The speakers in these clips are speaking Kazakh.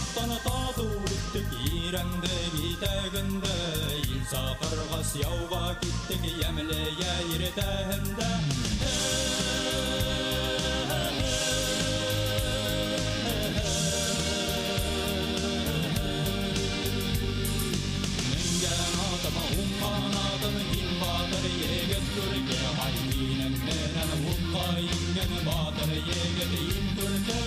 Аттаны тату үттік ирәңді битәгінде, ил сақырға сияуға киттік емле еретәһендә. Менгән атыма уңған атым, һин батыр егет күрке, ай минем менән утка иңгән батыр егет ин күрке.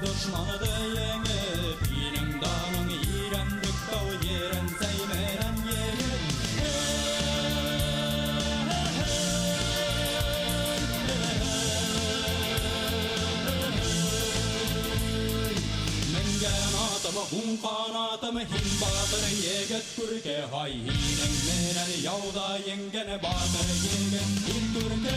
Düşmanıdı yengip, ining danın irendik tau yeren seymeren yegip. Mengen atımı, hunkan atımı, hin batır yegit kürke, hay ining menen yauda yengen batır yegit in kürke.